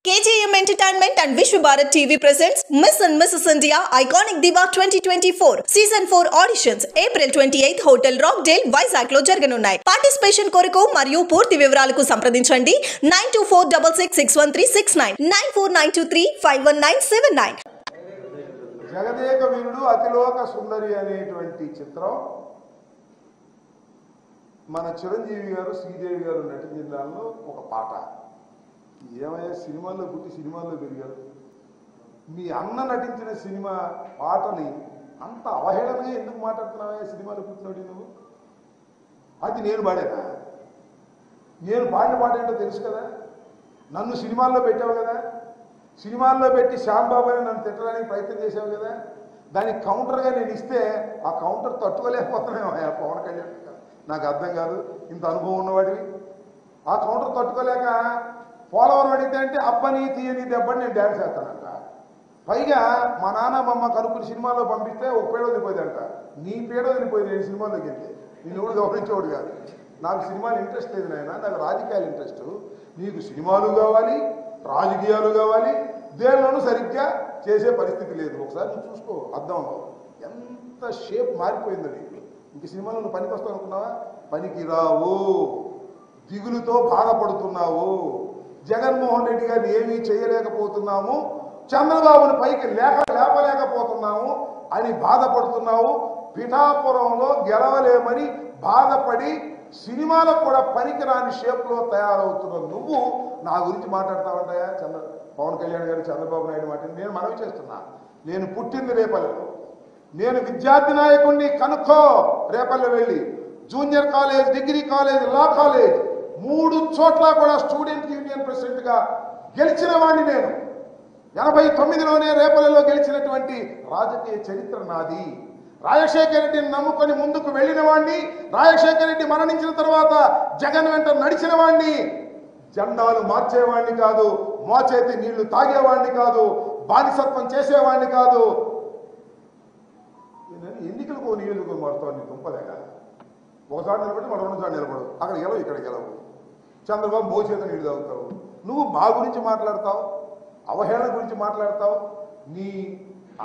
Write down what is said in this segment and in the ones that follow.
KJM Entertainment and Vishwa Bharat TV presents Miss and Mrs. India Iconic Diva 2024 Season 4 auditions April 28th Hotel Rockdale Vizag lo జరగనున్నాయి. Participation కొరకు మరియు పూర్తి వివరాలకు సంప్రదించండి 9246161369 9492351979. జగదేక వీరుడు అతిలోక సుందరి అనేటువంటి చిత్రం మన చిరంజీవి గారు శ్రీదేవి గారు నటించిన దానిలో ఒక పాట. ఏమయ్యా సినిమాల్లో పుట్టి సినిమాల్లో పెరిగారు, మీ అన్న నటించిన సినిమా పాటని అంత అవహేళనగా ఎందుకు మాట్లాడుతున్నావా? సినిమాలో పుట్టినోడి నువ్వు, అది నేను పాడేనా? నేను పాడిన పాట ఏంటో తెలుసు కదా. నన్ను సినిమాల్లో పెట్టావు కదా, సినిమాల్లో పెట్టి శ్యాంబాబు అని నన్ను తిట్టడానికి ప్రయత్నం చేసావు కదా. దానికి కౌంటర్గా నేను ఇస్తే ఆ కౌంటర్ తట్టుకోలేకపోతున్నావు పవన్ కళ్యాణ్. నాకు అర్థం కాదు, ఇంత అనుభవం ఉన్నవాడివి. ఆ కౌంటర్ తట్టుకోలేక పోలవరం అడిగితే అంటే అబ్బని తీయని దెబ్బని నేను డ్యాన్స్ చేస్తానంట. పైగా మా నాన్న మమ్మ కనుక్కుని సినిమాలో పంపిస్తే ఒక పేడ వదిలిపోయిందంట. నీ పేడ వదిలిపోయింది నేను సినిమాలోకి వెళ్తే. నేను ఎవడు గౌరవించేవాడు కాదు. నాకు సినిమాలు ఇంట్రెస్ట్ లేదు నాయన, నాకు రాజకీయాలు ఇంట్రెస్ట్. నీకు సినిమాలు కావాలి, రాజకీయాలు కావాలి, దేనిలోనూ సరిగ్గా చేసే పరిస్థితి లేదు. ఒకసారి నువ్వు చూసుకో, అర్థంలో ఎంత షేప్ మారిపోయిందో నీకు. ఇంక సినిమాలో నువ్వు పనికి వస్తావు అనుకున్నావా? పనికి రావు, దిగులుతో బాధపడుతున్నావు. జగన్మోహన్ రెడ్డి గారిని ఏమీ చేయలేకపోతున్నాము, చంద్రబాబుని పైకి లేపలేకపోతున్నాము అని బాధపడుతున్నావు. పిఠాపురంలో గెలవలేమని బాధపడి సినిమాలకు కూడా పనికిరాని షేప్లో తయారవుతున్న నువ్వు నా గురించి మాట్లాడతావంటాయా? పవన్ కళ్యాణ్ గారు చంద్రబాబు నాయుడు మాట నేను మనవి చేస్తున్నా. నేను పుట్టింది రేపల్లెలో, నేను విద్యార్థి నాయకుడిని కనుక్కో. రేపల్లె వెళ్ళి junior college, degree college, law college 3 చోట్ల కూడా స్టూడెంట్ యూనియన్ ప్రెసిడెంట్గా గెలిచిన వాడిని నేను. 89లోనే రేపల్లెలో గెలిచినటువంటి రాజకీయ చరిత్ర నాది. రాజశేఖర రెడ్డిని నమ్ముకొని ముందుకు వెళ్ళిన వాడిని, రాజశేఖర రెడ్డి మరణించిన తర్వాత జగన్ వెంట నడిచిన వాడిని. జెండాలు మార్చేవాడిని కాదు, మోచేతి నీళ్లు తాగేవాడిని కాదు, బానిసత్వం చేసేవాడిని కాదు. ఎన్నికలకు నియోజకవర్గం మారుతావు, నీ దుంపలేక ఒకసారి నిలబడి మరో 2 సార్లు నిలబడు, అక్కడ గెలవు ఇక్కడ గెలవు. చంద్రబాబు మోచేత నీళ్లు తాగుతావు. నువ్వు మా గురించి మాట్లాడతావు, అవహేళన గురించి మాట్లాడతావు, నీ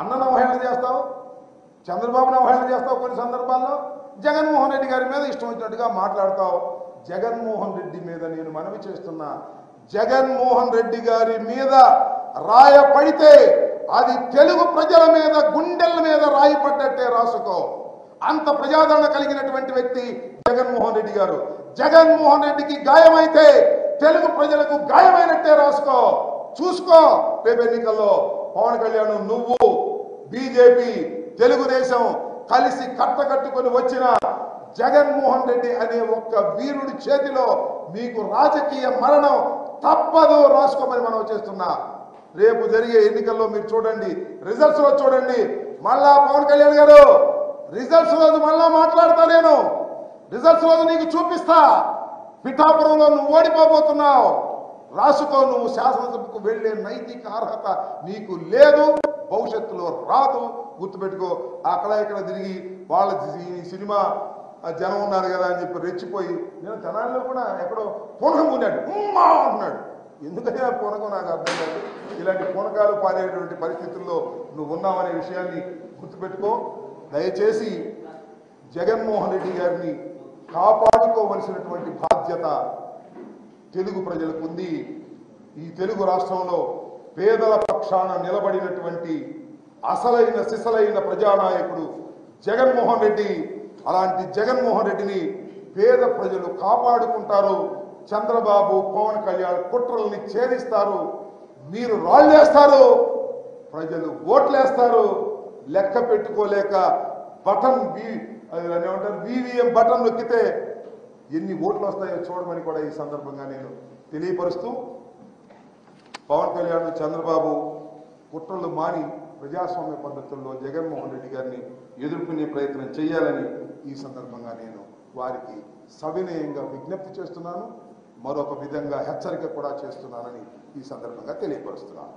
అన్నను అవహేళన చేస్తావు, చంద్రబాబును అవహేళన చేస్తావు. కొన్ని సందర్భాల్లో జగన్మోహన్ రెడ్డి గారి మీద ఇష్టం వచ్చినట్టుగా మాట్లాడతావు. జగన్మోహన్ రెడ్డి మీద నేను మనవి చేస్తున్నా, జగన్మోహన్ రెడ్డి గారి మీద రాయ పడితే అది తెలుగు ప్రజల మీద గుండెల మీద రాయి పడ్డట్టే రాసుకో. అంత ప్రజాదరణ కలిగినటువంటి వ్యక్తి జగన్మోహన్ రెడ్డి గారు. జగన్మోహన్ రెడ్డికి గాయమైతే తెలుగు ప్రజలకు గాయమైనట్టే రాసుకో. చూసుకో, రేపు ఎన్నికల్లో పవన్ కళ్యాణ్, నువ్వు, బీజేపీ, తెలుగుదేశం కలిసి కట్టకట్టుకొని వచ్చిన జగన్మోహన్ రెడ్డి అనే ఒక్క వీరుడి చేతిలో మీకు రాజకీయ మరణం తప్పదు, రాసుకోమని మనం చేస్తున్నా. రేపు జరిగే ఎన్నికల్లో మీరు చూడండి, రిజల్ట్స్ లో చూడండి. మళ్ళా పవన్ కళ్యాణ్ గారు రిజల్ట్స్ రోజు మళ్ళా మాట్లాడతా, నేను రిజల్ట్స్ రోజు నీకు చూపిస్తా. పిఠాపురంలో నువ్వు ఓడిపోబోతున్నావు, రాసుకో. నువ్వు శాసనసభకు వెళ్లే నైతిక అర్హత నీకు లేదు, భవిష్యత్తులో రాదు, గుర్తుపెట్టుకో. అక్కడ ఇక్కడ తిరిగి వాళ్ళ సినిమా జనం ఉన్నారు కదా అని చెప్పి రెచ్చిపోయి, నేను జనాల్లో కూడా ఎక్కడో పూనకం ఉన్నాడు అంటున్నాడు. ఎందుకైనా పూనకం నాకు అర్థం కాదు. ఇలాంటి పూనకాలు పారేటువంటి పరిస్థితుల్లో నువ్వు ఉన్నావనే విషయాన్ని గుర్తుపెట్టుకో. దయచేసి జగన్మోహన్ రెడ్డి గారిని కాపాడుకోవలసినటువంటి బాధ్యత తెలుగు ప్రజలకు ఉంది. ఈ తెలుగు రాష్ట్రంలో పేదల పక్షాన నిలబడినటువంటి అసలైన సిసలైన ప్రజానాయకుడు జగన్మోహన్ రెడ్డి. అలాంటి జగన్మోహన్ రెడ్డిని పేద ప్రజలు కాపాడుకుంటారు. చంద్రబాబు, పవన్ కళ్యాణ్ కుట్రల్ని ఛేదిస్తారు. మీరు రాళ్ళేస్తారు, ప్రజలు ఓట్లేస్తారు. లెక్క పెట్టుకోలేక బటన్ ఏమంటారు, VVM బటన్ నొక్కితే ఎన్ని ఓట్లు వస్తాయో చూడమని కూడా ఈ సందర్భంగా నేను తెలియపరుస్తూ, పవన్ కళ్యాణ్, చంద్రబాబు కుట్రలు మాని ప్రజాస్వామ్య పద్ధతుల్లో జగన్మోహన్ రెడ్డి గారిని ఎదుర్కొనే ప్రయత్నం చేయాలని ఈ సందర్భంగా నేను వారికి సవినయంగా విజ్ఞప్తి చేస్తున్నాను. మరొక విధంగా హెచ్చరిక కూడా చేస్తున్నానని ఈ సందర్భంగా తెలియపరుస్తున్నాను.